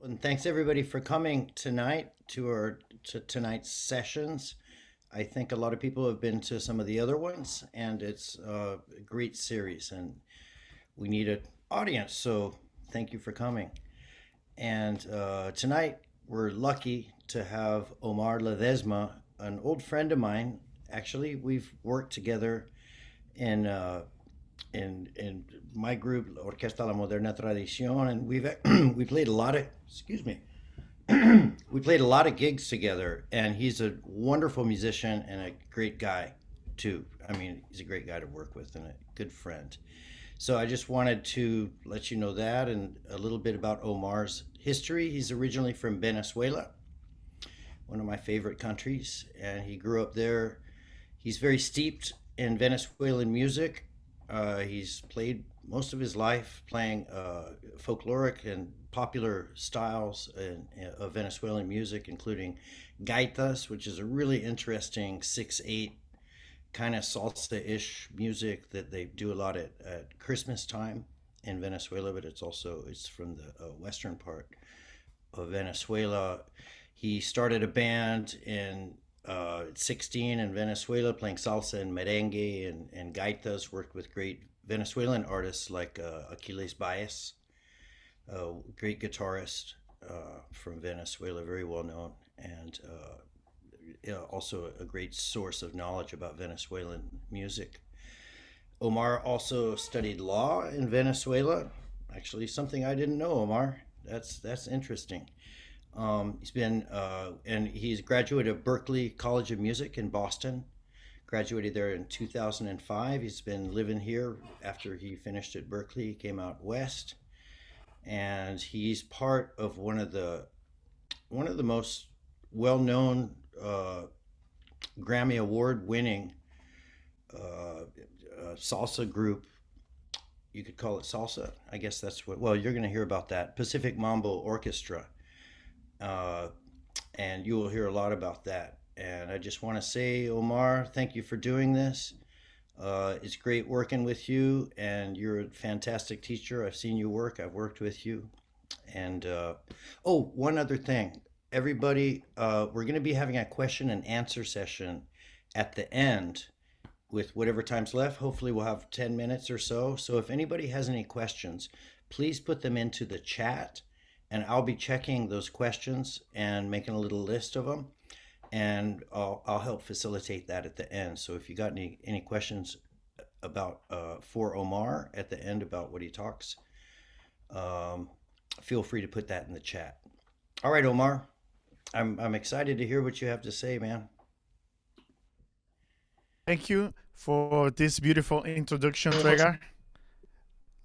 And thanks everybody for coming tonight to tonight's sessions. I think a lot of people have been to some of the other ones, and it's a great series, and we need an audience. So thank you for coming. And tonight we're lucky to have Omar Ledezma, an old friend of mine. Actually, we've worked together in in my group, Orquesta La Moderna Tradición, and we played a lot of excuse me we played a lot of gigs together. And he's a wonderful musician and a great guy too. I mean, he's a great guy to work with and a good friend. So I just wanted to let you know that and a little bit about Omar's history. He's originally from Venezuela, one of my favorite countries, and he grew up there. He's very steeped in Venezuelan music. He's played most of his life playing folkloric and popular styles of Venezuelan music, including gaitas, which is a really interesting 6/8 kind of salsa-ish music that they do a lot at Christmas time in Venezuela, but it's from the western part of Venezuela. He started a band in 16 in Venezuela, playing salsa and merengue and gaitas. Worked with great Venezuelan artists like Aquiles Baez, a great guitarist from Venezuela, very well known, and also a great source of knowledge about Venezuelan music. Omar also studied law in Venezuela. Actually, something I didn't know, Omar. That's interesting. He's graduated of Berklee College of Music in Boston. Graduated there in 2005. He's been living here after he finished at Berklee. He came out west, and he's part of one of the most well-known Grammy award-winning salsa group. You could call it salsa. I guess that's what. Well, you're going to hear about that Pacific Mambo Orchestra, uh, and you will hear a lot about that. And I just want to say, Omar, thank you for doing this. It's great working with you, and you're a fantastic teacher. I've seen you work. I've worked with you. And oh, one other thing, everybody, we're going to be having a question and answer session at the end with whatever time's left. Hopefully, we'll have 10 minutes or so. So if anybody has any questions, please put them into the chat, and I'll be checking those questions and making a little list of them. And I'll help facilitate that at the end. So if you got any questions about for Omar at the end about what he talks, um, feel free to put that in the chat. All right, Omar, I'm excited to hear what you have to say, man. Thank you for this beautiful introduction, Trega.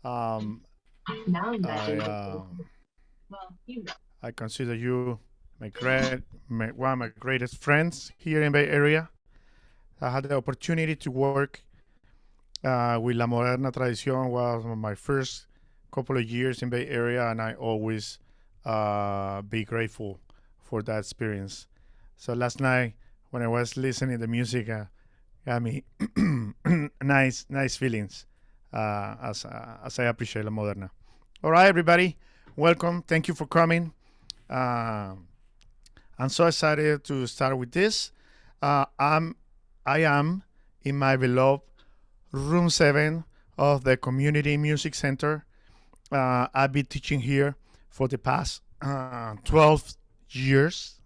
Um, I I consider you one of my greatest friends here in Bay Area. I had the opportunity to work with La Moderna Tradición was my first couple of years in Bay Area, and I always be grateful for that experience. So last night when I was listening to the music, got me nice feelings as I appreciate La Moderna. All right, everybody, welcome. Thank you for coming. Uh, I'm so excited to start with this. Uh, I'm I am in my beloved room 7 of the Community Music Center. I've been teaching here for the past 12 years.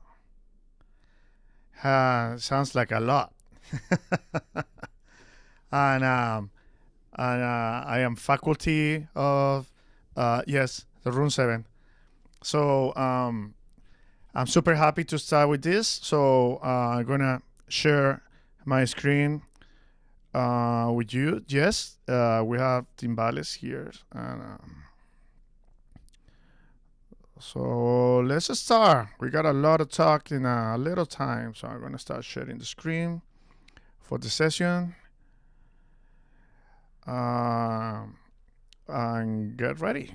Sounds like a lot. and I am faculty of, yes, the room 7. So I'm super happy to start with this. So I'm going to share my screen with you. Yes, we have timbales here. And, so let's start. We got a lot of talk in a little time. So I'm going to start sharing the screen for the session. And get ready.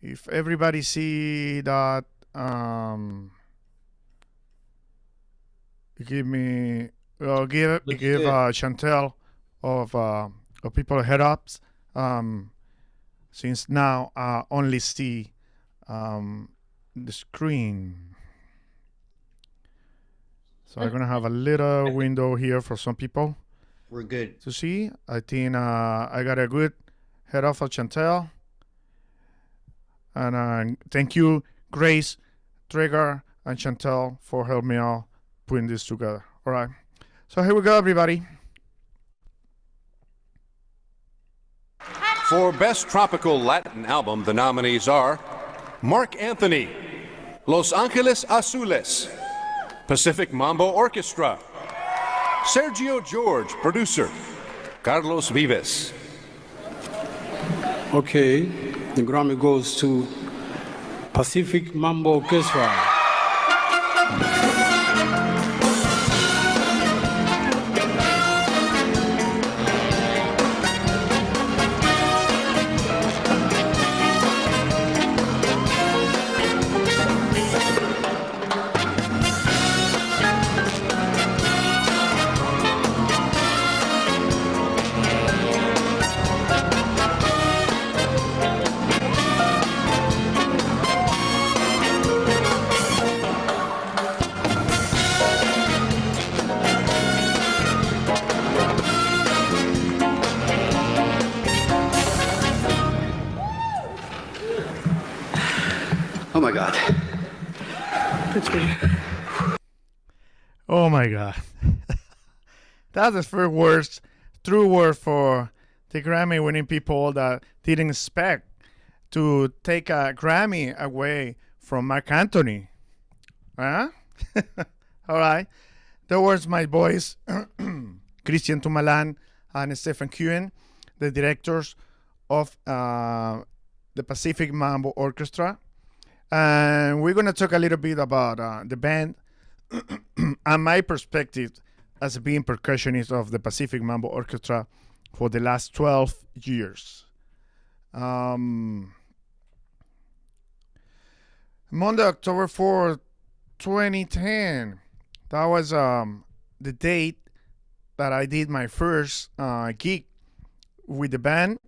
If everybody see that, give me, Looks give good. Chantel of people head ups. since now I only see the screen. So I'm gonna have a little window here for some people We're good. to see. I think I got a good head off of Chantel. And thank you, Grace, Trigger, and Chantel for helping me out putting this together. All right. So here we go, everybody. For Best Tropical Latin Album, the nominees are Mark Anthony, Los Angeles Azules, Pacific Mambo Orchestra, Sergio George, producer, Carlos Vives. Okay, the Grammy goes to Pacific Mambo Orchestra. Oh my God. Oh my God. That's the first words, true word for the Grammy winning people that didn't expect to take a Grammy away from Mark Anthony. Huh? All right. There was my boys, Christian Tumalan and Stephen Cuen, the directors of the Pacific Mambo Orchestra. And we're going to talk a little bit about the band and my perspective as being percussionist of the Pacific Mambo Orchestra for the last 12 years. Monday, October 4, 2010. That was the date that I did my first gig with the band.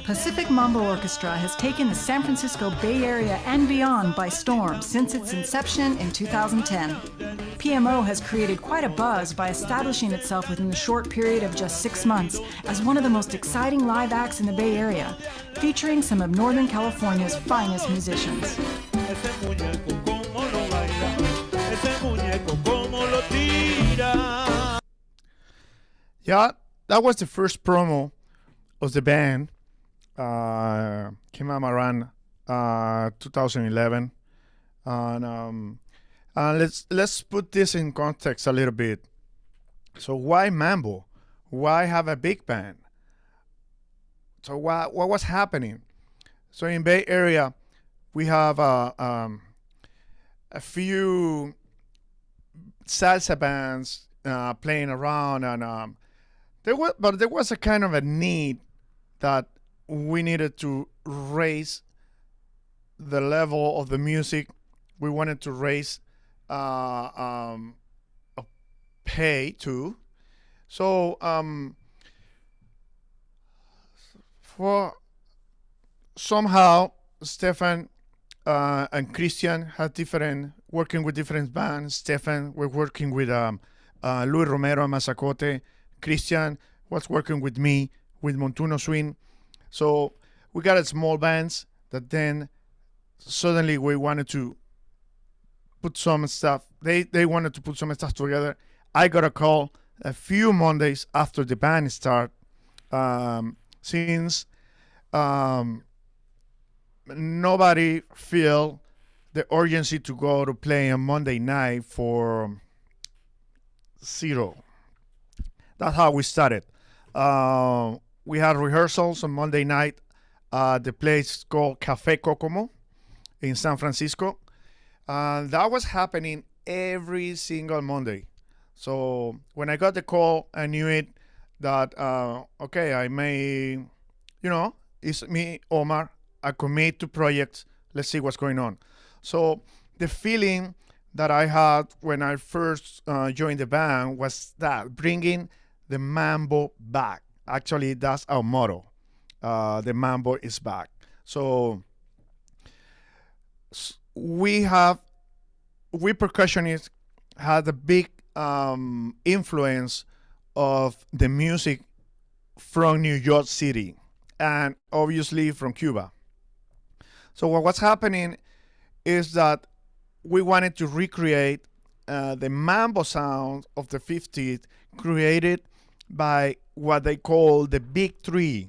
Pacific Mambo Orchestra has taken the San Francisco Bay Area and beyond by storm since its inception in 2010. PMO has created quite a buzz by establishing itself within the short period of just 6 months as one of the most exciting live acts in the Bay Area, featuring some of Northern California's finest musicians. Yeah, that was the first promo of the band. Came out around 2011, and let's put this in context a little bit. So why Mambo? Why have a big band? So what was happening? So in Bay Area, we have a few salsa bands playing around, and there was a kind of a need that we needed to raise the level of the music. We wanted to raise a pay too. So for somehow Stefan and Christian had working with different bands. Stefan was working with Luis Romero and Mazacote. Christian was working with me with Montuno Swing. So we got a small bands that then suddenly we wanted to put some stuff. They wanted to put some stuff together. I got a call a few Mondays after the band start, since nobody feel the urgency to go to play on Monday night for zero. That's how we started. We had rehearsals on Monday night at the place called Café Kokomo in San Francisco. That was happening every single Monday. So when I got the call, I knew it that okay, I may, it's me, Omar. I commit to projects. Let's see what's going on. So the feeling that I had when I first joined the band was that bringing the mambo back. Actually, that's our motto. The mambo is back. So we percussionists had a big influence of the music from New York City and obviously from Cuba. So what's happening is that we wanted to recreate the mambo sound of the 50s created by what they call the Big Three.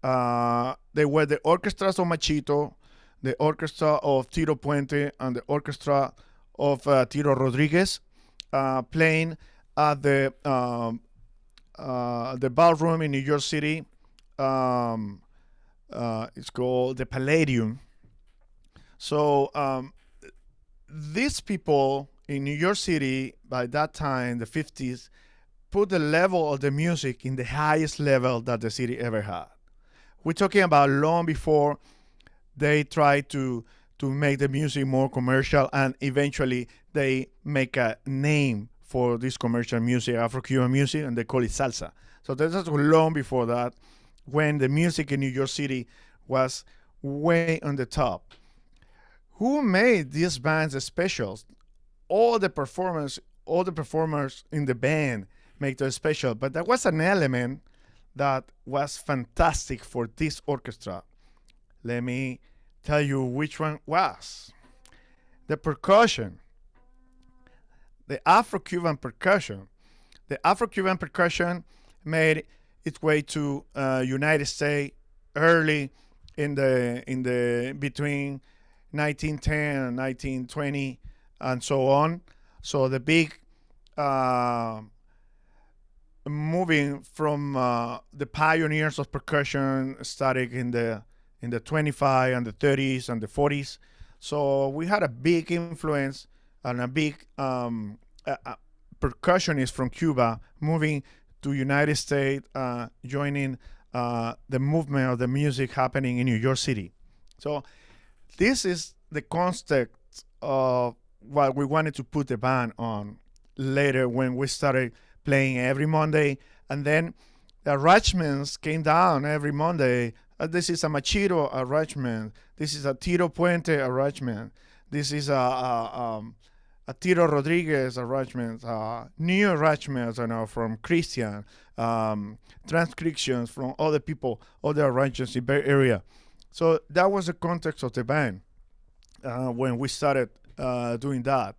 They were the orchestras of Machito, the orchestra of Tito Puente, and the orchestra of Tito Rodriguez, playing at the ballroom in New York City. It's called the Palladium. So these people in New York City, by that time, the 50s, put the level of the music in the highest level that the city ever had. We're talking about long before they tried to make the music more commercial, and eventually they make a name for this commercial music, Afro-Cuban music, and they call it salsa. So this is long before that, when the music in New York City was way on the top. Who made these bands specials? All the performers in the band make them special, but there was an element that was fantastic for this orchestra. Let me tell you which one was. The percussion. The Afro-Cuban percussion. The Afro-Cuban percussion made its way to United States early in the between 1910 and 1920 and so on. So the big moving from the pioneers of percussion started in the 25 and the 30s and the 40s. So we had a big influence and a big percussionist from Cuba moving to United States, joining the movement of the music happening in New York City. So this is the context of what we wanted to put the band on later when we started playing every Monday. And then the arrangements came down every Monday. This is a Machito arrangement. This is a Tito Puente arrangement. This is a Tito Rodriguez arrangement. New arrangements, from Christian, transcriptions from other people, other arrangements in Bay Area. So that was the context of the band when we started doing that.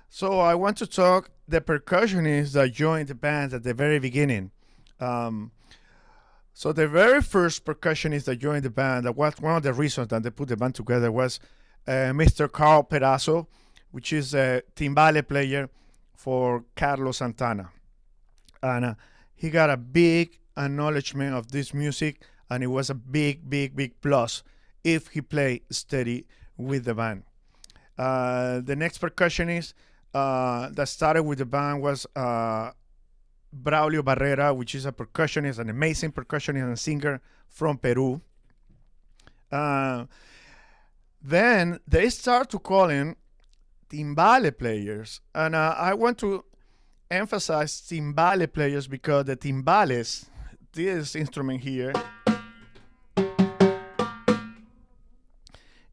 So I want to talk the percussionists that joined the band at the very beginning. So the very first percussionist that joined the band, that was one of the reasons that they put the band together, was Mr. Carl Perazzo, which is a timbale player for Carlos Santana. And he got a big acknowledgement of this music, and it was a big, big, big plus if he played steady with the band. The next percussionist that started with the band was Braulio Barrera, which is a percussionist, an amazing percussionist and singer from Peru. Then they start to call him timbale players. And I want to emphasize timbale players because the timbales, this instrument here,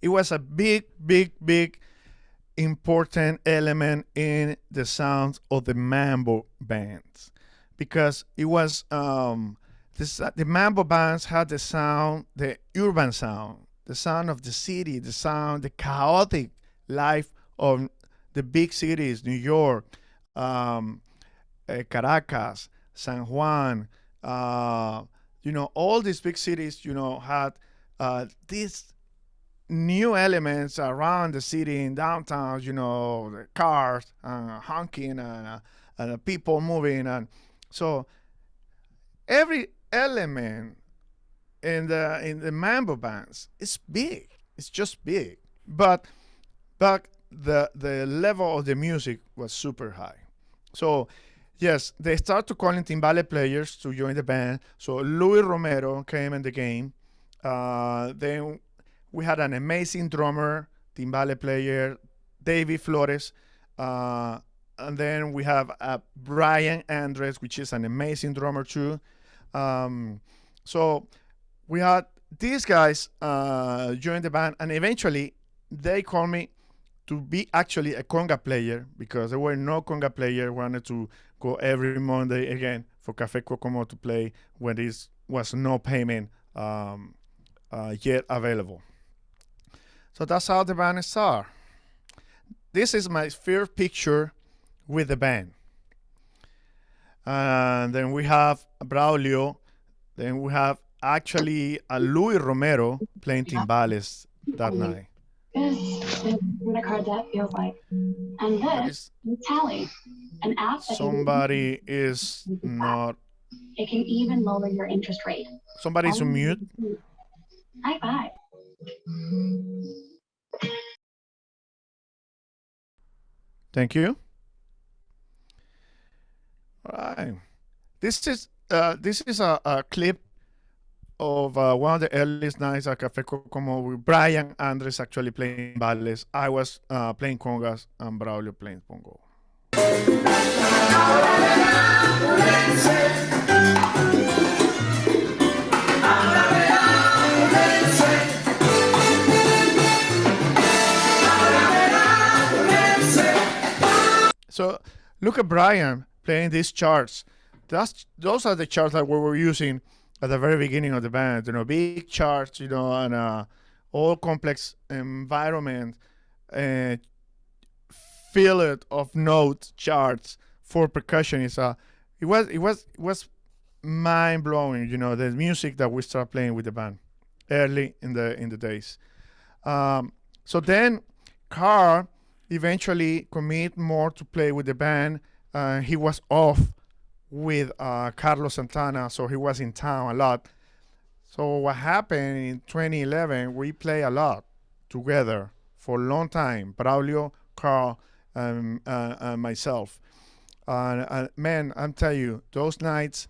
it was a big, big, big important element in the sound of the mambo bands, because it was the mambo bands had the sound, the urban sound, the sound of the city, the chaotic life of the big cities, New York, Caracas, San Juan, all these big cities, had these new elements around the city in downtown, the cars, honking, and people moving. And so every element in the mambo bands is big. It's just big. But the level of the music was super high. So Yes, they started calling timbale players to join the band. So Luis Romero came in the game. Then we had an amazing drummer, timbale player, David Flores. And then we have Brian Andres, which is an amazing drummer too. So we had these guys join the band, and eventually they called me to be actually a conga player because there were no conga player. Wanted to go every Monday again for Café Kokomo to play when there was no payment yet available. So that's how the band started. This is my first picture with the band. And then we have Braulio. Then we have actually Luis Romero playing timbales that night. This is what a card that feels like. And this is Tally, an app that somebody is not. It can even lower your interest rate. Somebody's on mute. High five. Thank you. All right. This is a clip of one of the earliest nights at Café Kokomo with Brian Andres actually playing timbales. I was playing congas and Braulio playing pongo. So look at Brian playing these charts. Those are the charts that we were using at the very beginning of the band. Big charts, and all complex environment, filled of note charts for percussionists. It was mind blowing. The music that we started playing with the band early in the days. So then Carl eventually commit more to play with the band. He was off with Carlos Santana, so he was in town a lot. So what happened in 2011, we play a lot together for a long time, Braulio, Carl, and myself. Man, I'm telling you, those nights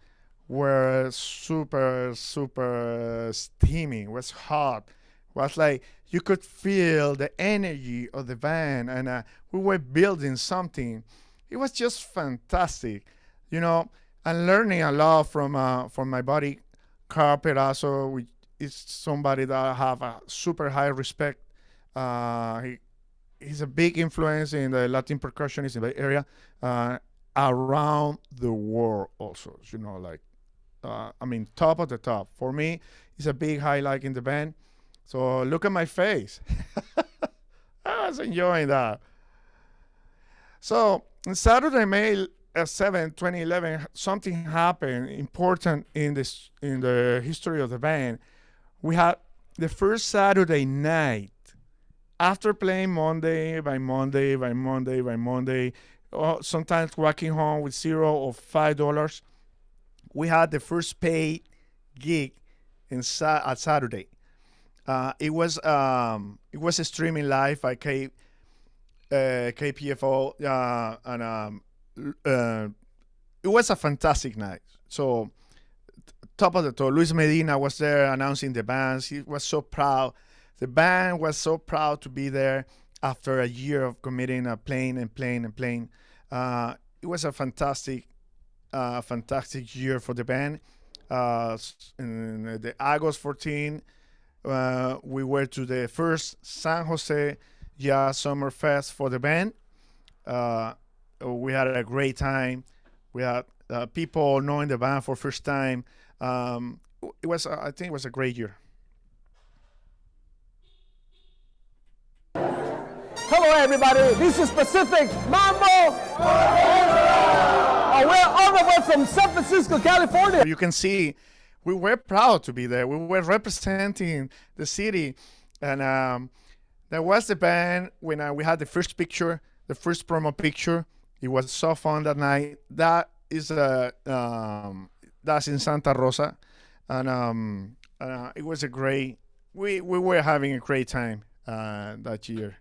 were super, super steamy. It was hot. It was like you could feel the energy of the band, and we were building something. It was just fantastic, and learning a lot from my buddy Carl Perazo, which is somebody that I have a super high respect. He's a big influence in the Latin percussionists in the area, around the world also. Top of the top. For me, it's a big highlight in the band. So look at my face. I was enjoying that. So on Saturday, May 7, 2011, something happened important in the history of the band. We had the first Saturday night, after playing Monday by Monday, sometimes walking home with $0 or $5, we had the first paid gig at Saturday. It was streaming live by KPFO, and it was a fantastic night. So top of the top, Luis Medina was there announcing the bands. He was so proud. The band was so proud to be there after a year of committing, playing. It was a fantastic year for the band. In the August 14, we were to the first San Jose Jazz Summer Fest for the band. We had a great time. We had people knowing the band for first time. I think it was a great year. Hello, everybody. This is Pacific Mambo Orchestra. We're all the way from San Francisco, California. You can see we were proud to be there. We were representing the city, and there was the band when we had the first picture, the first promo picture. It was so fun that night. That is that's in Santa Rosa, and it was a great. We were having a great time that year.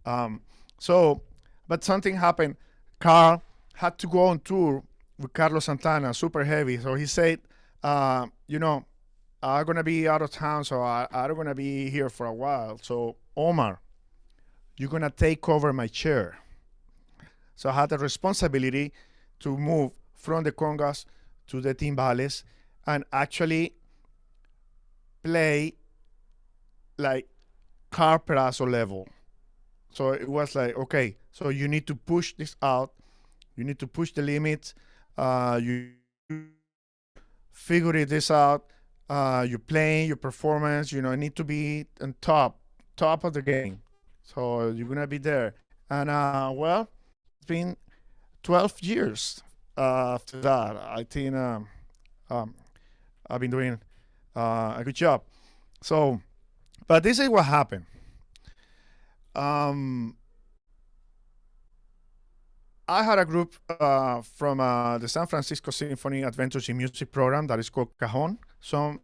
But something happened. Carl had to go on tour with Carlos Santana, super heavy. So he said, you know, I'm gonna be out of town, so I'm gonna be here for a while. So Omar, you're gonna take over my chair. So I had the responsibility to move from the congas to the timbales and actually play like carperazo level. So it was like, okay, so you need to push this out, you need to push the limits, you figure this out, you're playing, your performance, you know, need to be on top of the game. So you're gonna be there. And well, it's been 12 years after that. I think I've been doing a good job. So, but this is what happened. I had a group from the San Francisco Symphony Adventures in Music program that is called Cajon. Some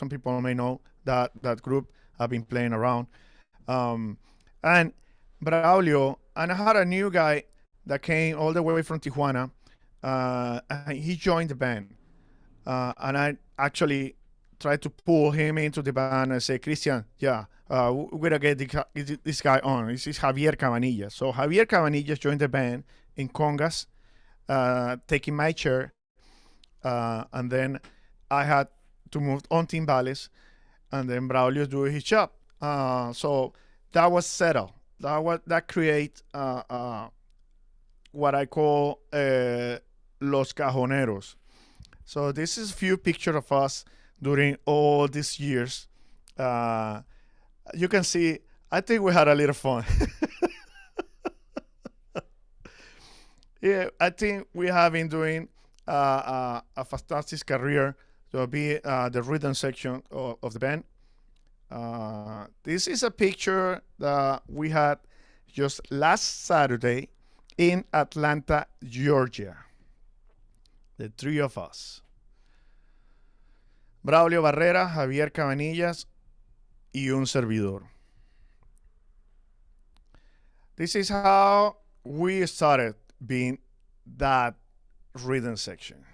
people may know that group. I've been playing around. And Braulio, and I had a new guy that came all the way from Tijuana. And he joined the band. And I actually tried to pull him into the band and say, Christian, yeah, we're going to get this guy on. This is Javier Cabanillas. So Javier Cabanillas joined the band in congas, taking my chair. And then I had to move on timbales, and then Braulio doing his job. So that was settled. That create what I call Los Cajoneros. So this is a few pictures of us during all these years. You can see, I think we had a little fun. Yeah, I think we have been doing a fantastic career to be the rhythm section of the band. This is a picture that we had just last Saturday in Atlanta, Georgia. The three of us. Braulio Barrera, Javier Cabanillas, y un servidor. This is how we started being that rhythm section.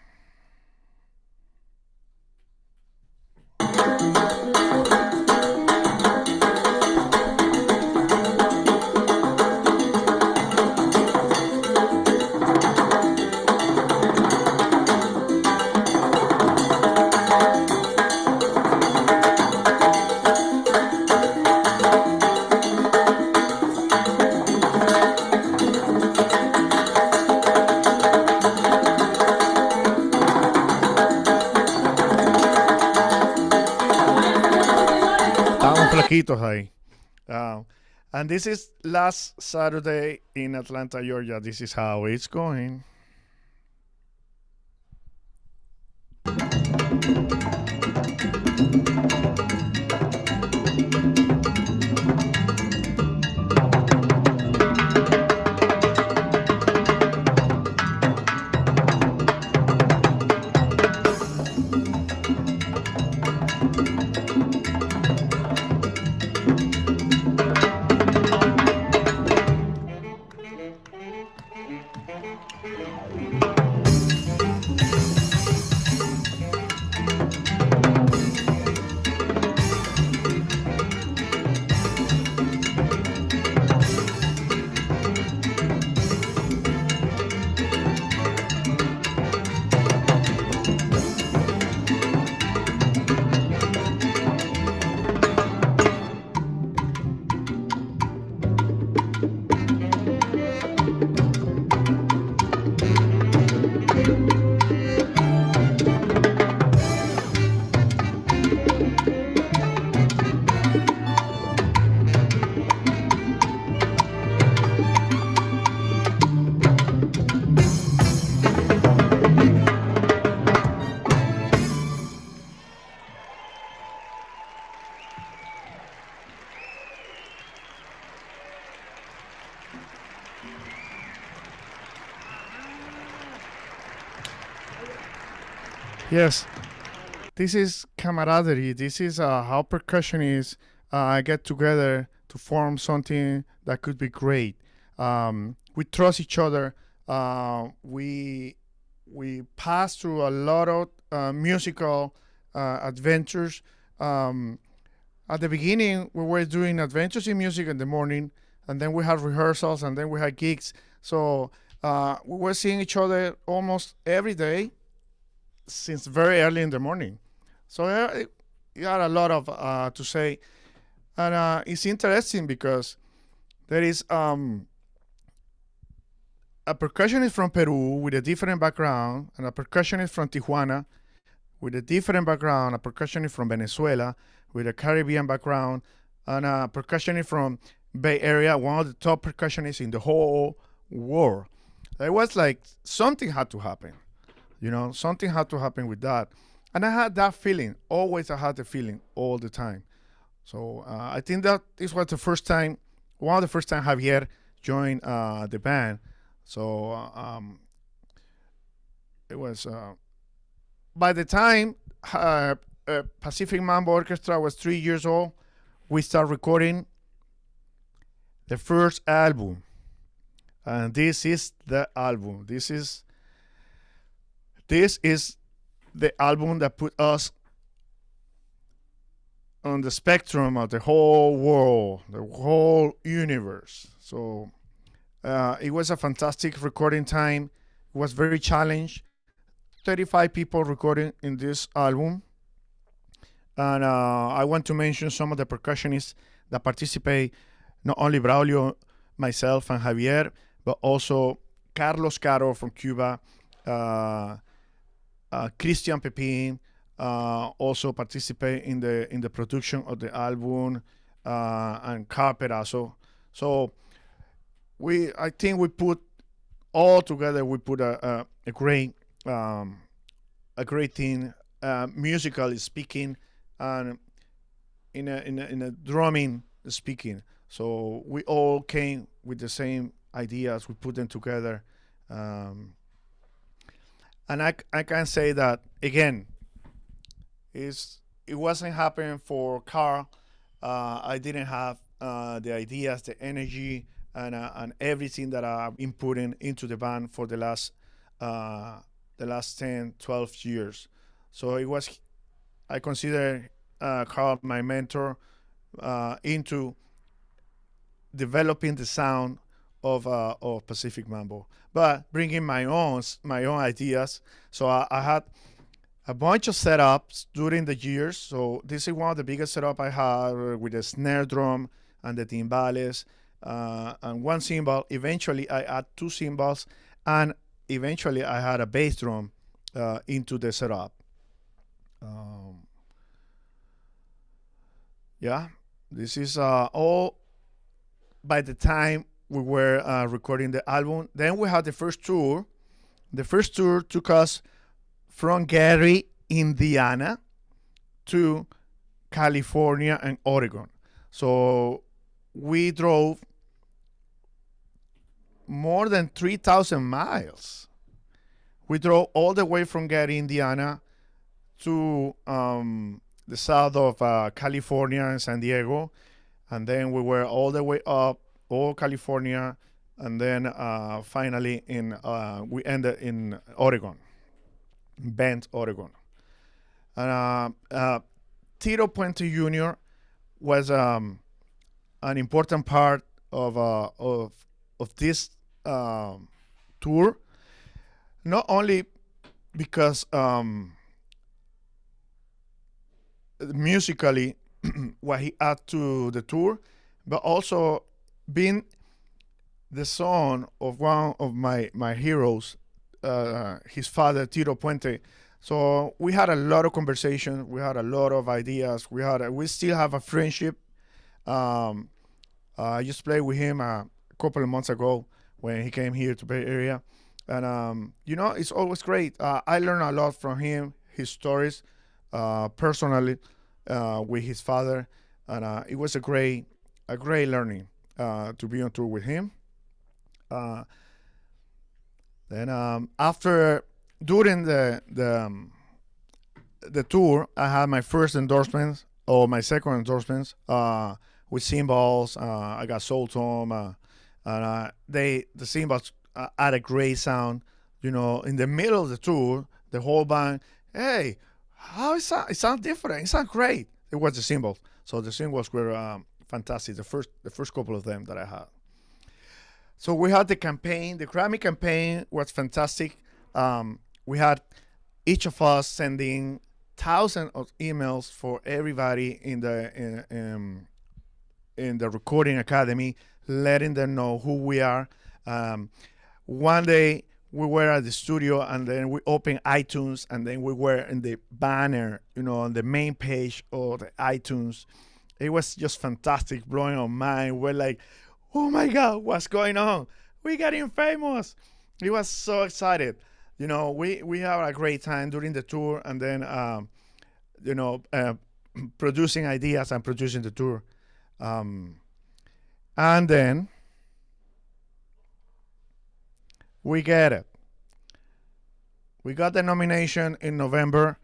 Ahí. And this is last Saturday in Atlanta, Georgia. This is how it's going. Yes, this is camaraderie. This is how percussionists get together to form something that could be great. We trust each other. We we passed through a lot of musical adventures. At the beginning, we were doing adventures in music in the morning, and then we had rehearsals, and then we had gigs. So we were seeing each other almost every day since very early in the morning. So you had a lot of to say. And it's interesting because there is a percussionist from Peru with a different background, and a percussionist from Tijuana with a different background, a percussionist from Venezuela with a Caribbean background, and a percussionist from Bay Area, one of the top percussionists in the whole world. It was like something had to happen, something had to happen with that. And I had that feeling, always I had the feeling all the time. So I think that this was the first time, one of the first time Javier joined the band. So it was, by the time Pacific Mambo Orchestra was 3 years old, we started recording the first album. And this is the album. This is the album that put us on the spectrum of the whole world, the whole universe. So it was a fantastic recording time. It was very challenged. 35 people recording in this album. And I want to mention some of the percussionists that participate, not only Braulio, myself, and Javier, but also Carlos Caro from Cuba, Christian Pepin, also participate in the production of the album, and Carl Perazo. So I think we put all together. We put a great thing, musically speaking, and in a drumming speaking. So we all came with the same ideas. We put them together, and I can say that again. It wasn't happening for Carl. I didn't have the ideas, the energy, and everything that I've been putting into the band for the last 10, 12 years. So I consider Carl my mentor into developing the sound of Pacific Mambo, but bringing my own ideas. So I had a bunch of setups during the years. So this is one of the biggest setup I had with the snare drum and the timbales and one cymbal. Eventually I add two cymbals, and eventually I had a bass drum into the setup. This is all by the time we were recording the album. Then we had the first tour. The first tour took us from Gary, Indiana to California and Oregon. So we drove more than 3,000 miles. We drove all the way from Gary, Indiana to the south of California and San Diego. And then we were all the way up, all California. And then finally we ended in Oregon. Bend, Oregon. And Tito Puente Jr. was an important part of this tour, not only because musically what he added to the tour, but also being the son of one of my heroes, his father, Tito Puente. So we had a lot of conversations. We had a lot of ideas. We still have a friendship. I just played with him a couple of months ago when he came here to Bay Area. And, it's always great. I learned a lot from him, his stories, personally, with his father. And it was a great learning to be on tour with him. Then during the tour, I had my first endorsements or my second endorsements with cymbals. I got Soul Tom, and the cymbals add a great sound in the middle of the tour, the whole band, hey, how is that? It sounds different. It sounds great. It was the cymbals. So the cymbals were fantastic. The first couple of them that I had. So we had the campaign. The Grammy campaign was fantastic. We had each of us sending thousands of emails for everybody in the recording academy, letting them know who we are. One day we were at the studio, and then we opened iTunes, and then we were in the banner, on the main page of the iTunes. It was just fantastic, blowing our mind. We're like, oh my God, what's going on? We're getting famous. It was so excited. We had a great time during the tour, and then, producing ideas and producing the tour. And then we get it. We got the nomination in November,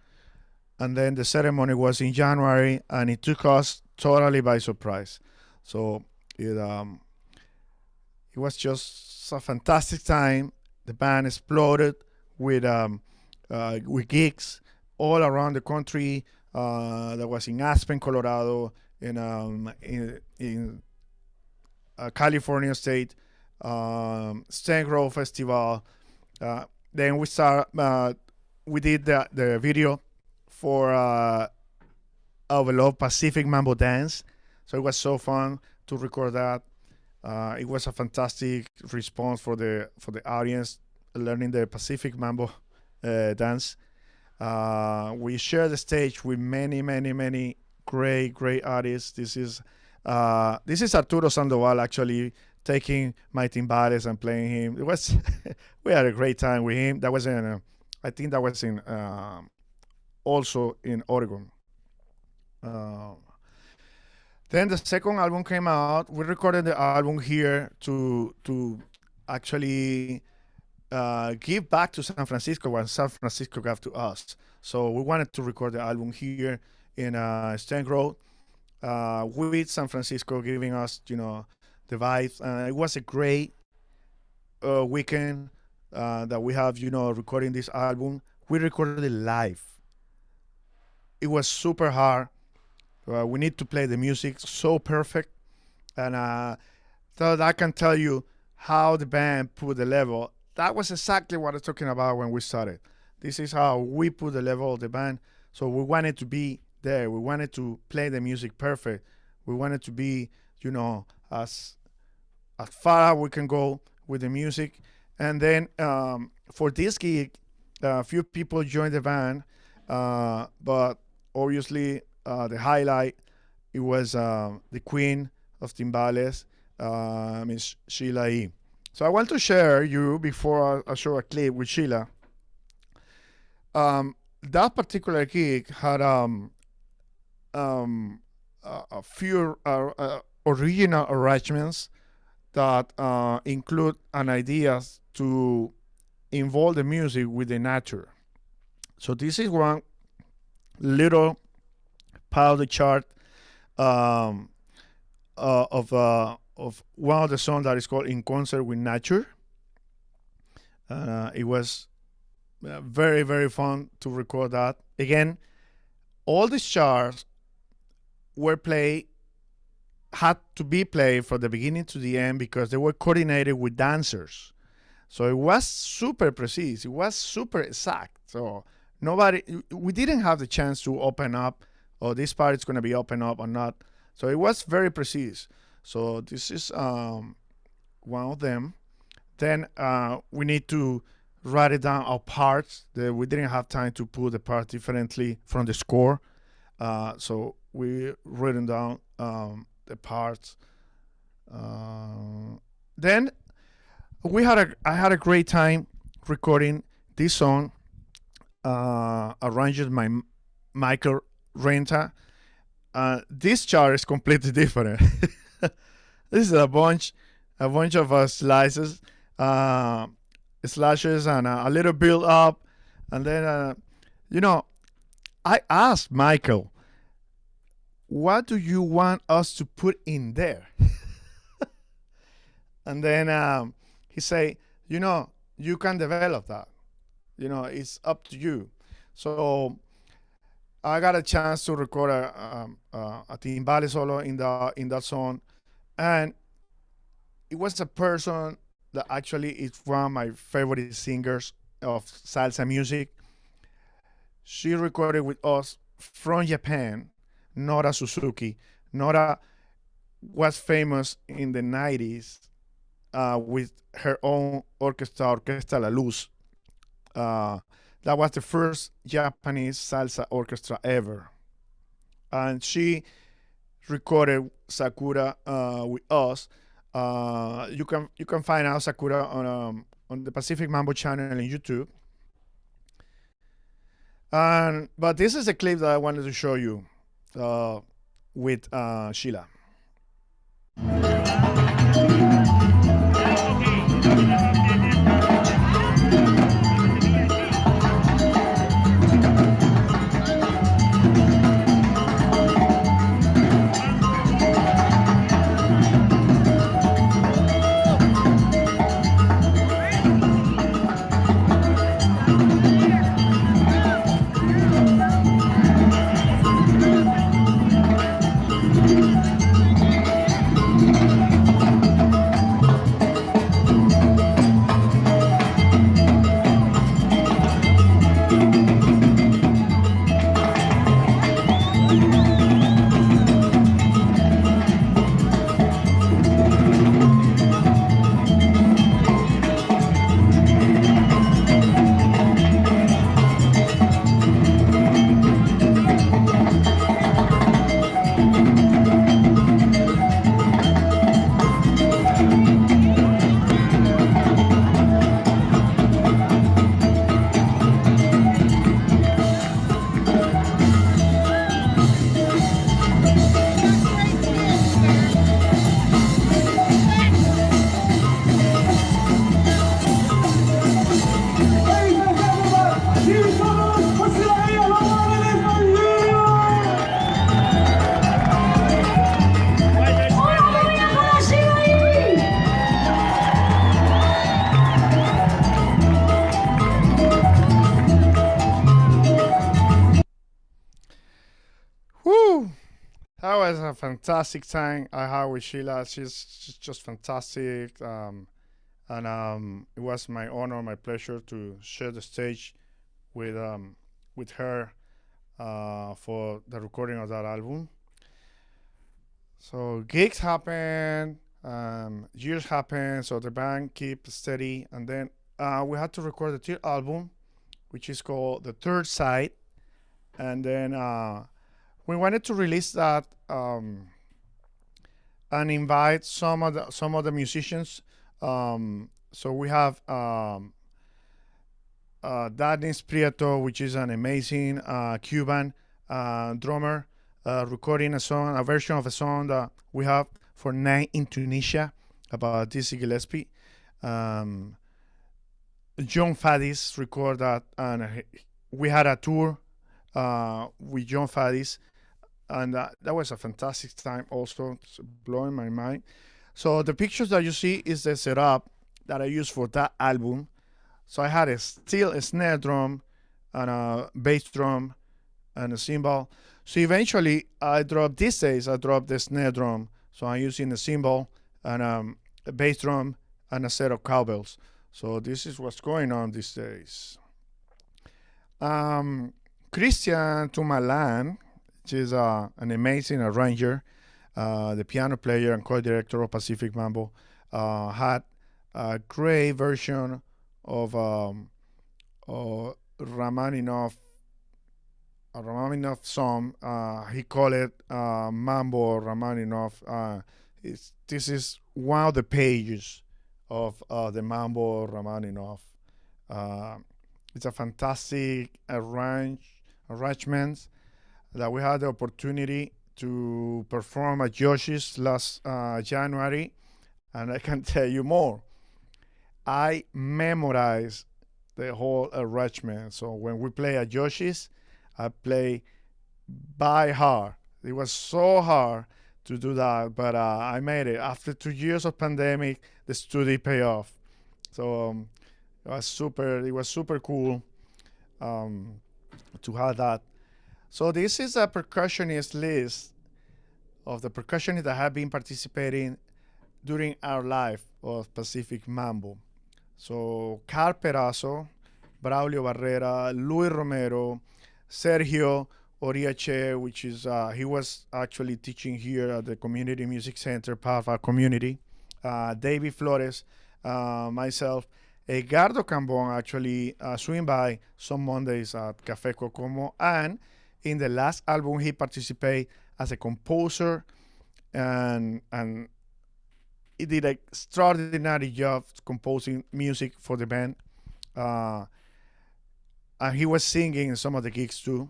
and then the ceremony was in January, and it took us totally by surprise. So it was just a fantastic time. The band exploded with gigs all around the country. That was in Aspen, Colorado, in California State, Stan Grove Festival. Then we did the video for our beloved Pacific Mambo Dance. So it was so fun to record that. It was a fantastic response for the audience learning the Pacific Mambo dance. We share the stage with many, many, many great artists. This is Arturo Sandoval actually taking my timbales and playing him. It was we had a great time with him. That was I think that was in also in Oregon. Then the second album came out. We recorded the album here to actually give back to San Francisco what San Francisco gave to us. So we wanted to record the album here in Stan Grove with San Francisco giving us, the vibes. It was a great weekend that we have, recording this album. We recorded it live. It was super hard. We need to play the music so perfect. And so I can tell you how the band put the level. That was exactly what I was talking about when we started. This is how we put the level of the band. So we wanted to be there. We wanted to play the music perfect. We wanted to be, as far as we can go with the music. And then for this gig, a few people joined the band, but obviously the highlight, it was the queen of timbales, Miss Sheila E. So I want to share you, before I show a clip with Sheila, that particular gig had a few original arrangements that include an idea to involve the music with the nature. So this is one little part of the chart of one of the songs that is called "In Concert with Nature." It was very, very fun to record that. Again, all these charts had to be played from the beginning to the end because they were coordinated with dancers. So it was super precise. It was super exact. So we didn't have the chance to open up, or this part is going to be open up or not. So it was very precise. So this is one of them. Then we need to write it down our parts. We didn't have time to put the part differently from the score. So we written down the parts. Then I had a great time recording this song, arranged by Michael Renta. This chart is completely different. This is a bunch of slices, slashes, and a little build up, and then I asked Michael, what do you want us to put in there? And then he say, you you can develop that. It's up to you. So I got a chance to record a timbale solo in that song, and it was a person that actually is one of my favorite singers of salsa music. She recorded with us from Japan. Nora Suzuki. Nora was famous in the 90s with her own orchestra, Orquesta La Luz. That was the first Japanese salsa orchestra ever. And she recorded Sakura with us. You can find out Sakura on the Pacific Mambo channel on YouTube. But this is a clip that I wanted to show you with Sheila. That was a fantastic time I had with Sheila. She's just fantastic. It was my honor, my pleasure to share the stage with her for the recording of that album. So gigs happen, years happen, so the band keeps steady, and then we had to record the third album, which is called The Third Side, and then we wanted to release that and invite some of the musicians. So we have Danis Prieto, which is an amazing Cuban drummer, recording a version of a song that we have for Night in Tunisia about Dizzy Gillespie. John Fadis recorded that, and we had a tour with John Fadis, and that was a fantastic time also. It's blowing my mind. So the pictures that you see is the setup that I used for that album. So I had a snare drum and a bass drum and a cymbal. So eventually these days I dropped the snare drum. So I'm using a cymbal and a bass drum and a set of cowbells. So this is what's going on these days. Christian Tumalan, which is an amazing arranger, the piano player and co-director of Pacific Mambo, had a great version of Rachmaninoff song. He called it Mambo Rachmaninoff. This is one of the pages of the Mambo Rachmaninoff. It's a fantastic arrangement that we had the opportunity to perform at Yoshi's last January, and I can tell you more. I memorized the whole arrangement. So when we play at Yoshi's, I play by heart. It was so hard to do that, but I made it. After 2 years of pandemic, the study paid off. So It was super cool to have that. So this is a percussionist list of the percussionists that have been participating during our life of Pacific Mambo. So Carl Perazo, Braulio Barrera, Luis Romero, Sergio Oriache, which is he was actually teaching here at the Community Music Center, part of our community. David Flores, myself, Edgardo Cambon actually swing by some Mondays at Café Cocomo, and in the last album he participated as a composer, and he did an extraordinary job composing music for the band. And he was singing in some of the gigs too.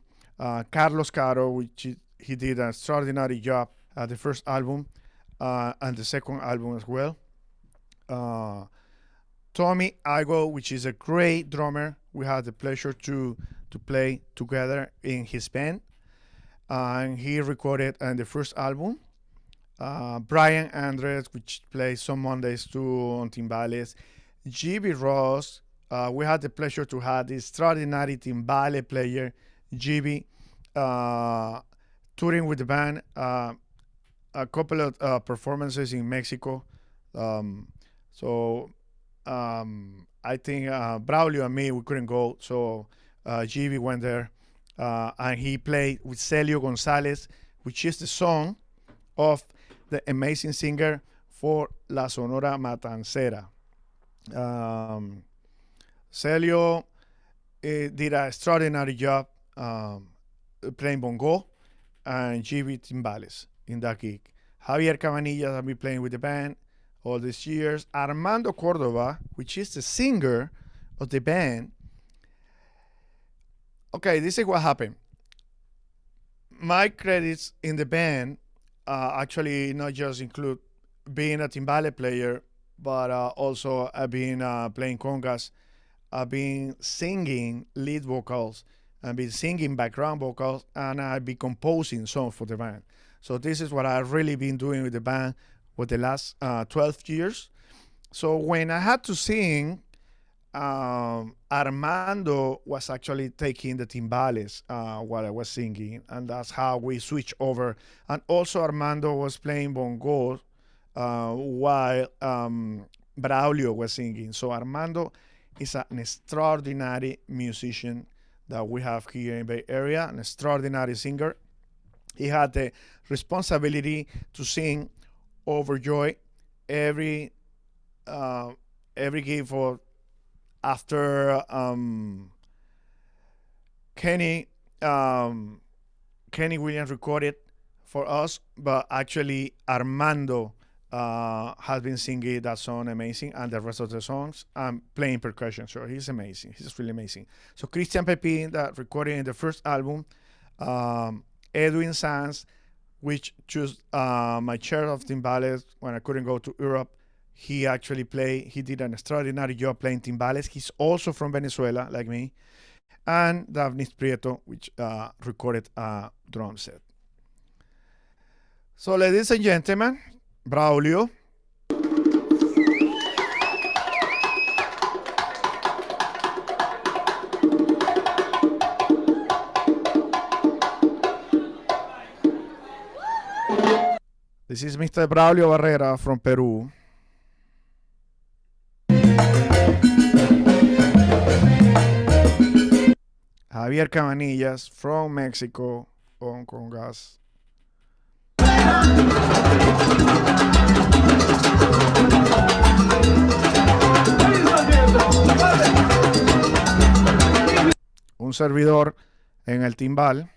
Carlos Caro, which he did an extraordinary job at the first album and the second album as well. Tommy Igo, which is a great drummer. We had the pleasure to play together in his band. And he recorded on the first album. Brian Andres, which plays some Mondays too on timbales. GB Ross, we had the pleasure to have the extraordinary timbale player, GB, touring with the band, a couple of performances in Mexico. I think Braulio and me, we couldn't go, so GB went there, and he played with Celio Gonzalez, which is the song of the amazing singer for La Sonora Matancera. Celio did an extraordinary job playing bongo and GB timbales in that gig. Javier Cabanillas has been playing with the band all these years. Armando Cordova, which is the singer of the band. Okay, this is what happened. My credits in the band actually not just include being a timbale player, but also being playing congas. I've been singing lead vocals, I've been singing background vocals, and I've been composing songs for the band. So this is what I've really been doing with the band for the last 12 years. So when I had to sing, Armando was actually taking the timbales while I was singing, and that's how we switched over. And also Armando was playing bongos while Braulio was singing. So Armando is an extraordinary musician that we have here in Bay Area, an extraordinary singer. He had the responsibility to sing Overjoy every gig for after Kenny Williams recorded for us, but actually Armando has been singing that song amazing, and the rest of the songs I'm playing percussion. So he's amazing. He's really amazing. So Christian Pepin, that recorded in the first album, Edwin Sanz, which chose my chair of timbales when I couldn't go to Europe. He actually he did an extraordinary job playing timbales. He's also from Venezuela, like me. And Davnis Prieto, which recorded a drum set. So ladies and gentlemen, Braulio. This is Mr. Braulio Barrera from Peru. Javier Cabanillas from Mexico on congas. Un servidor en el timbal.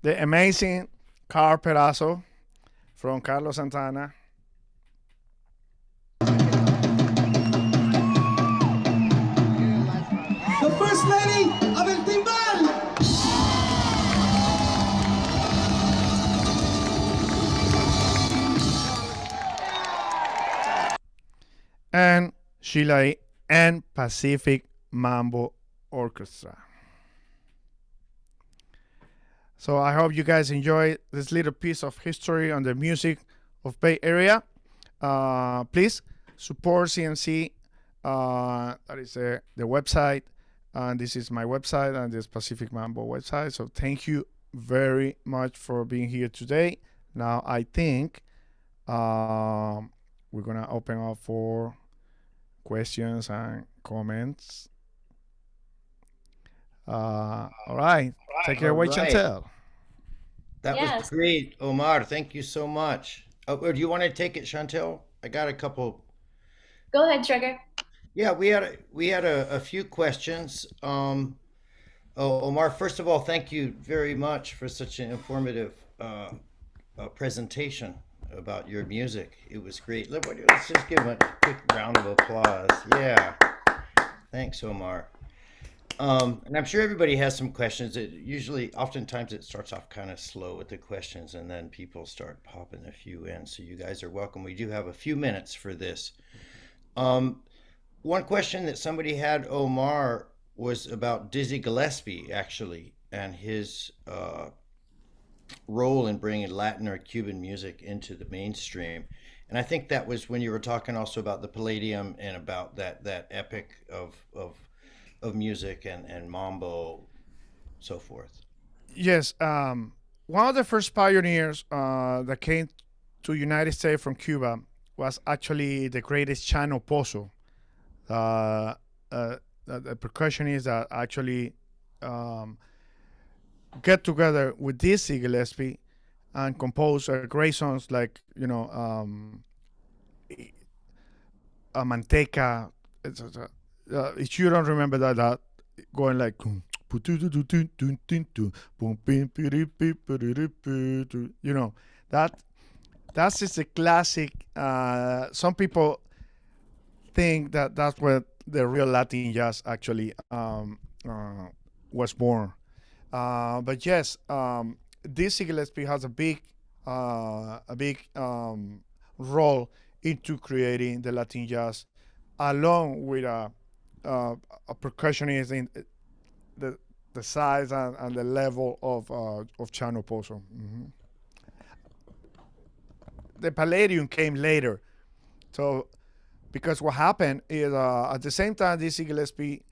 The amazing Carl Perazo from Carlos Santana. The First Lady of El Timbal. and Chile and Pacific Mambo Orchestra. So I hope you guys enjoy this little piece of history on the music of Bay Area. Please support CMC. That is the website, and this is my website and this Pacific Mambo website. So thank you very much for being here today. Now I think we're gonna open up for questions and comments. All right. Take it away, Chantel. That was great, Omar. Thank you so much. Do you want to take it, Chantel? I got a couple. Go ahead, Trigger. Yeah, we had a few questions. Omar, first of all, thank you very much for such an informative presentation about your music. It was great. Let's just give him a quick round of applause. Yeah. Thanks, Omar. And I'm sure everybody has some questions. Oftentimes it starts off kind of slow with the questions, and then people start popping a few in. So you guys are welcome. We do have a few minutes for this. One question that somebody had, Omar, was about Dizzy Gillespie, actually, and his role in bringing Latin or Cuban music into the mainstream. And I think that was when you were talking also about the Palladium and about that epic of music and mambo, so forth. Yes, one of the first pioneers that came to United States from Cuba was actually the greatest Chano Pozo, the percussionist that actually get together with Dizzy Gillespie and compose great songs like, Manteca. If you don't remember that going like, that's just a classic. Some people think that that's where the real Latin jazz actually was born. But yes, Dizzy Gillespie has a big role into creating the Latin jazz, along with a percussionist in the size and the level of Chano Pozo. Mm-hmm. The Palladium came later, so because what happened is at the same time Dizzy Gillespie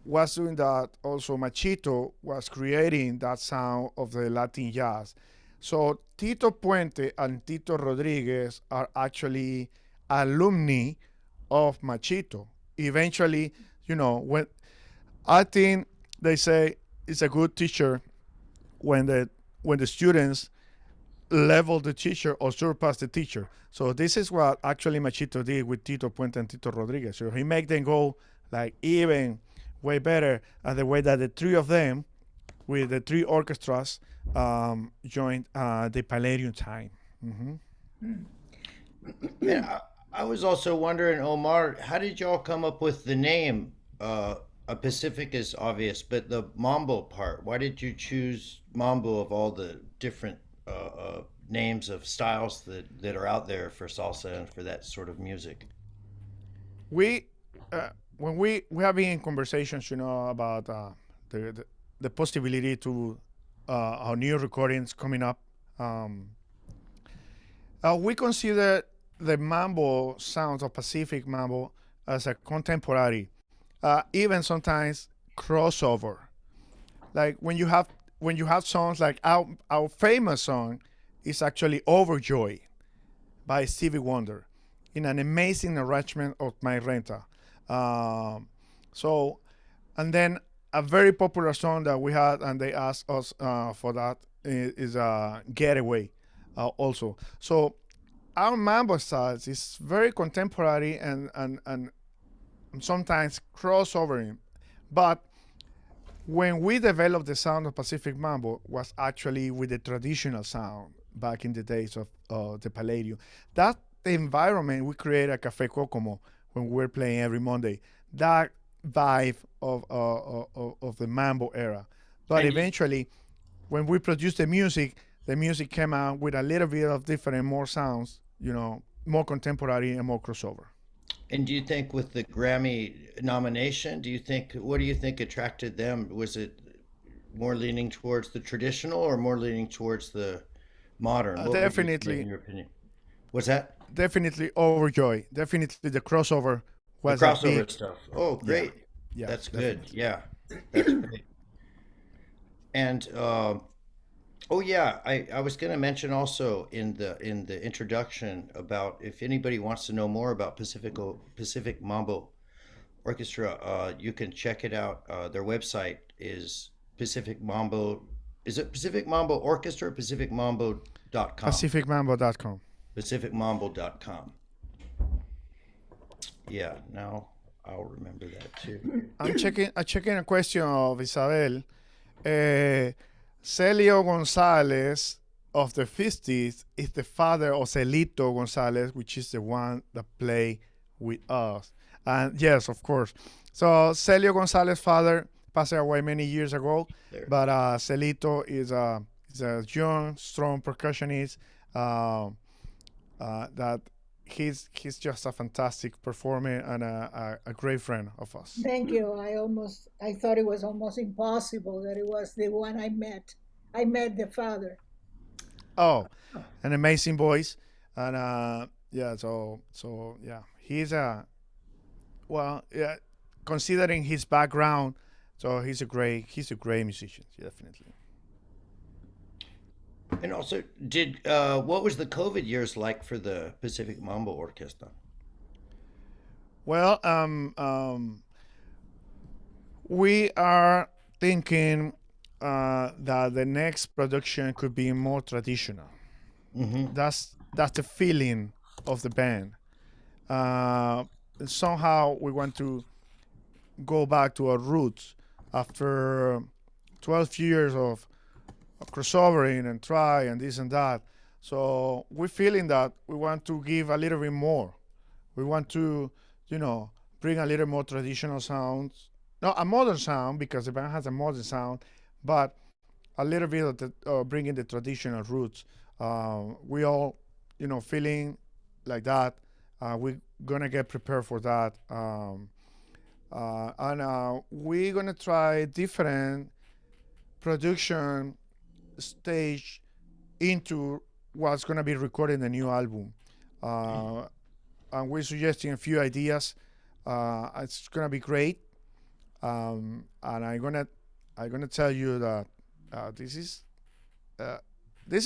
was doing that, also Machito was creating that sound of the Latin jazz. So Tito Puente and Tito Rodriguez are actually alumni of Machito. Eventually, when I think they say it's a good teacher when the students level the teacher or surpass the teacher. So this is what actually Machito did with Tito Puente and Tito Rodriguez. So he made them go like even way better, and the way that the three of them with the three orchestras joined the Palladium time. Mm-hmm. Yeah, I was also wondering, Omar, how did y'all come up with the name? Pacific is obvious, but the mambo part, why did you choose mambo of all the different names of styles that are out there for salsa and for that sort of music? When we have been in conversations, about the possibility to our new recordings coming up, we consider the mambo sounds of Pacific Mambo as a contemporary, even sometimes crossover. Like when you have songs like our famous song is actually Overjoy by Stevie Wonder in an amazing arrangement of My Renta. And then a very popular song that we had and they asked us for that is Getaway also. So our mambo styles is very contemporary and sometimes crossovering, but when we developed the sound of Pacific Mambo was actually with the traditional sound back in the days of the Palladium. That the environment we created at Café Kokomo when we were playing every Monday, that vibe of the Mambo era. But eventually, when we produced the music came out with a little bit of different, more sounds, more contemporary and more crossover. And do you think with the Grammy nomination, what do you think attracted them? Was it more leaning towards the traditional or more leaning towards the modern? What would you say in Definitely, your opinion? What's that? definitely overjoy. Definitely the crossover The was a crossover big, stuff. Oh, yeah, great. yeah, That's good. definitely. Yeah, that's great. And oh yeah, I was going to mention also in the introduction about if anybody wants to know more about Pacific Mambo Orchestra, you can check it out. Their website is Pacific Mambo. Is it Pacific Mambo Orchestra or PacificMambo.com? PacificMambo.com. PacificMambo.com. Yeah, now I'll remember that too. I'm checking a question of Isabel. Celio Gonzalez of the 50s is the father of Celito Gonzalez, which is the one that play with us. And yes, of course. So Celio Gonzalez's father passed away many years ago, There. but Celito is a young, strong percussionist that he's just a fantastic performer and a great friend of us. Thank you. I thought it was almost impossible that it was the one I met. I met the father. Oh, an amazing voice, and yeah. So yeah, he's a well, yeah. Considering his background, so he's a great musician, definitely. And also, did what was the COVID years like for the Pacific Mambo Orchestra? Well, we are thinking that the next production could be more traditional. Mm-hmm. That's the feeling of the band. Somehow we want to go back to our roots after 12 years of crossovering and try and this and that. So we're feeling that we want to give a little bit more. We want to, bring a little more traditional sounds. Not a modern sound because the band has a modern sound, but a little bit of bringing the traditional roots. We all, feeling like that. We're gonna get prepared for that, and we're gonna try different production stage into what's gonna be recorded in the new album. And we're suggesting a few ideas. It's gonna be great, and I'm gonna tell you that this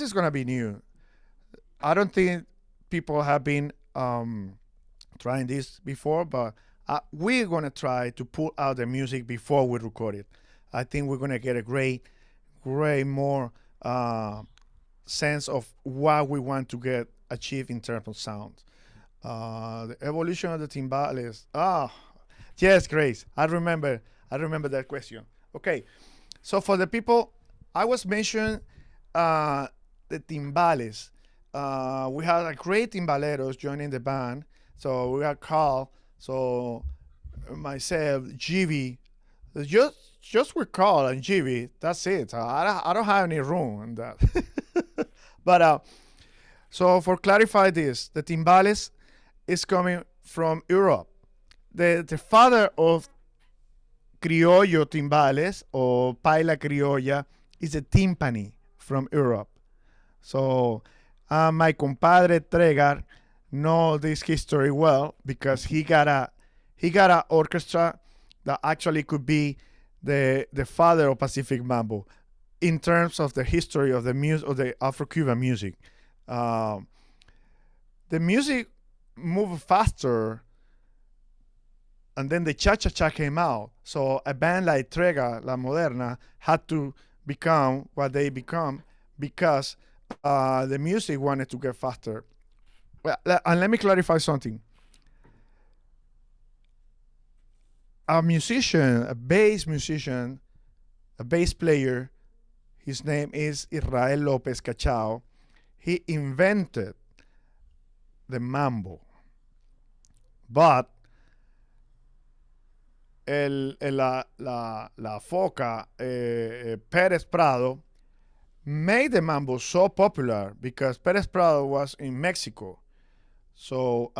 is gonna be new. I don't think people have been trying this before, but we're gonna try to pull out the music before we record it. I think we're gonna get a great more sense of what we want to get achieved in terms of sound. The evolution of the timbales. Yes, Grace. I remember that question. Okay, so for the people, I was mentioning the timbales. We had a great timbaleros joining the band. So we had Carl, so myself, Gibi. Just with Carl and Gibi, that's it. I don't have any room in that. But so for clarify this, the timbales is coming from Europe. The father of criollo timbales or paila criolla is a timpani from Europe. So my compadre Tregar know this history well because he got a orchestra that actually could be the father of Pacific Mambo in terms of the history of the music of the Afro-Cuban music. The music moved faster, and then the cha-cha-cha came out. So a band like Trega, La Moderna, had to become what they become because the music wanted to get faster. Well, and let me clarify something. A musician, a bass player, his name is Israel Lopez Cachao. He invented the mambo. But la foca, Pérez Prado, made the mambo so popular because Pérez Prado was in Mexico. So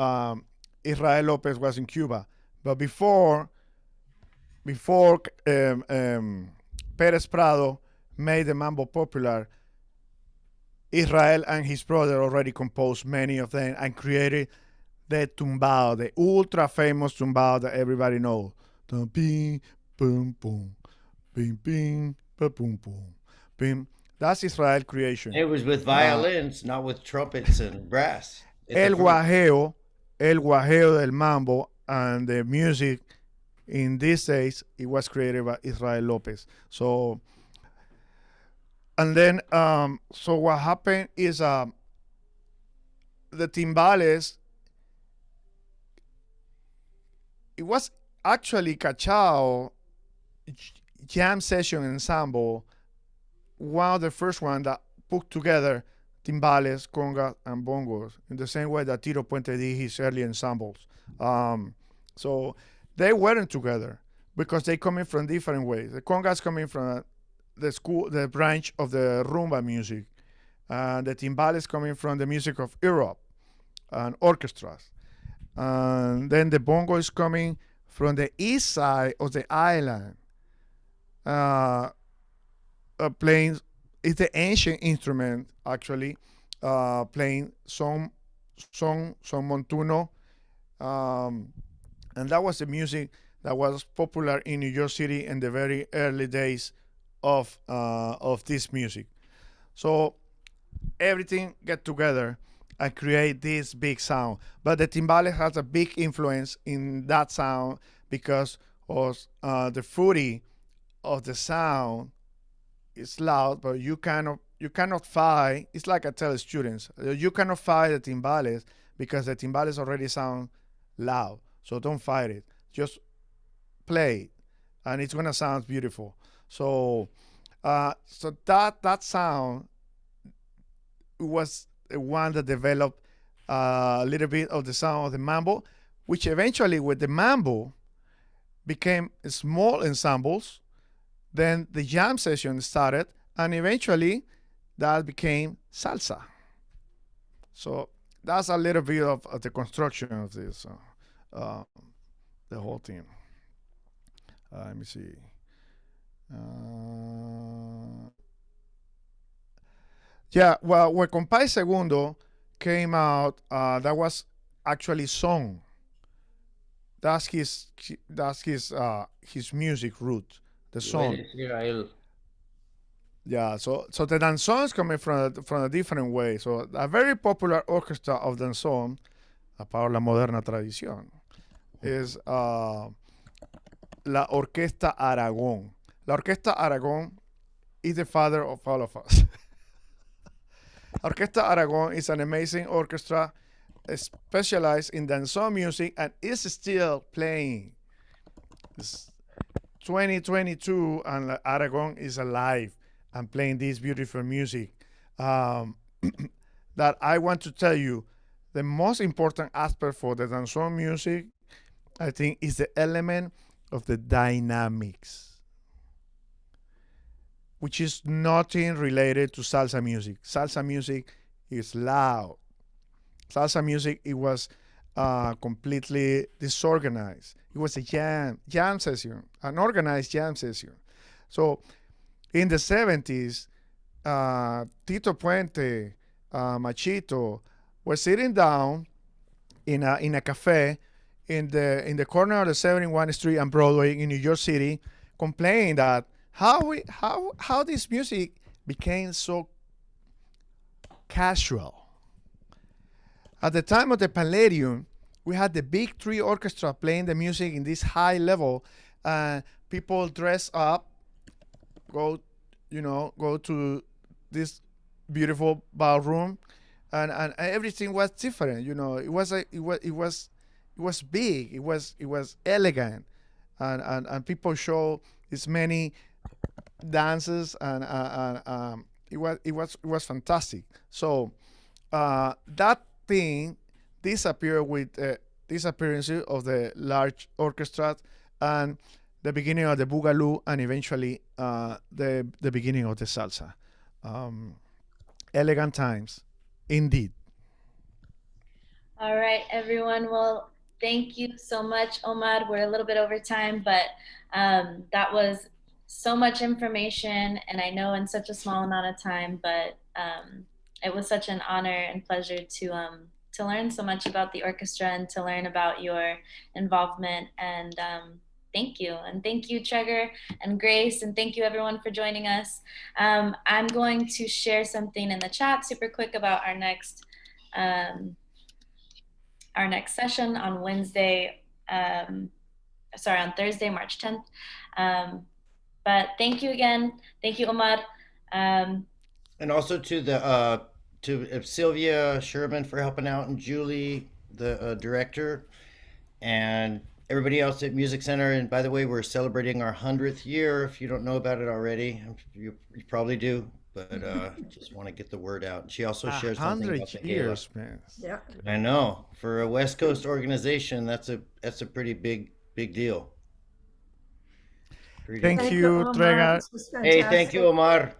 Israel Lopez was in Cuba. But before Perez Prado made the mambo popular, Israel and his brother already composed many of them and created the tumbao, the ultra famous tumbao that everybody knows. Bing, boom, boom, bing, bing, boom, boom, bing. That's Israel creation. It was with violins, not with trumpets and brass. El guajeo del mambo and the music in these days, it was created by Israel Lopez. So, and then, so what happened is the timbales, it was actually Cachao jam session ensemble, one of the first one that put together timbales, congas, and bongos in the same way that Tito Puente did his early ensembles. So they weren't together because they coming from different ways. The congas coming from the branch of the rumba music, and the timbales coming from the music of Europe and orchestras. And then the bongo is coming from the east side of the island, playing, it's the ancient instrument actually, playing son montuno, and that was the music that was popular in New York City in the very early days of this music. So everything get together and create this big sound. But the timbales has a big influence in that sound because of the fruity of the sound. It's loud, but you cannot fight. It's like I tell students, you cannot fight the timbales because the timbales already sound loud. So don't fight it. Just play it, and it's gonna sound beautiful. So, so that sound was the one that developed a little bit of the sound of the mambo, which eventually with the mambo became small ensembles. Then the jam session started, and eventually that became salsa. So that's a little bit of the construction of this, the whole thing. Let me see. Yeah, well, when Compay Segundo came out, that was actually song. That's his music root, the song. Yeah, so the danzón is coming from a different way. So a very popular orchestra of danzón, para la moderna tradición, is la Orquesta Aragón. La Orquesta Aragón is the father of all of us. Orquesta Aragón is an amazing orchestra specialized in danzón music and is still playing. It's 2022 and Aragón is alive and playing this beautiful music. That I want to tell you, the most important aspect for the danzón music, I think, is the element of the dynamics, which is nothing related to salsa music. Salsa music is loud. Salsa music, it was completely disorganized. It was a jam session, an organized jam session. So in the 70s, Tito Puente, Machito were sitting down in a cafe in the corner of the 71st Street and Broadway in New York City, complaining that how this music became so casual. At the time of the Palladium, we had the big three orchestra playing the music in this high level, and people dress up, go to this beautiful ballroom, and everything was different. It was big, it was elegant, and people show this many dances, and it was fantastic. So that thing disappeared with disappearance of the large orchestra and the beginning of the boogaloo, and eventually the beginning of the salsa. Elegant times, indeed. All right, everyone. Well, Thank you so much, Omar. We're a little bit over time, but that was so much information, and I know in such a small amount of time, but it was such an honor and pleasure to learn so much about the orchestra and to learn about your involvement. And thank you. And thank you, Trevor and Grace, and thank you everyone for joining us. I'm going to share something in the chat super quick about our next session on Wednesday, on Thursday, March 10th. But thank you again. Thank you, Omar. And also to the to Sylvia Sherman for helping out, and Julie, the director, and everybody else at Music Center. And by the way, we're celebrating our 100th year. If you don't know about it already, you probably do, but just want to get the word out. She also shares something about the 100 years, man. Yeah. I know, for a West Coast organization, that's a pretty big deal. Thank you, Trega. Hey, thank you, Omar.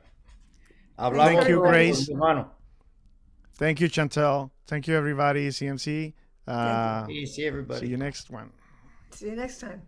Thank you, Grace. Thank you, Chantel. Thank you, everybody. CMC. See everybody. See you next one. See you next time.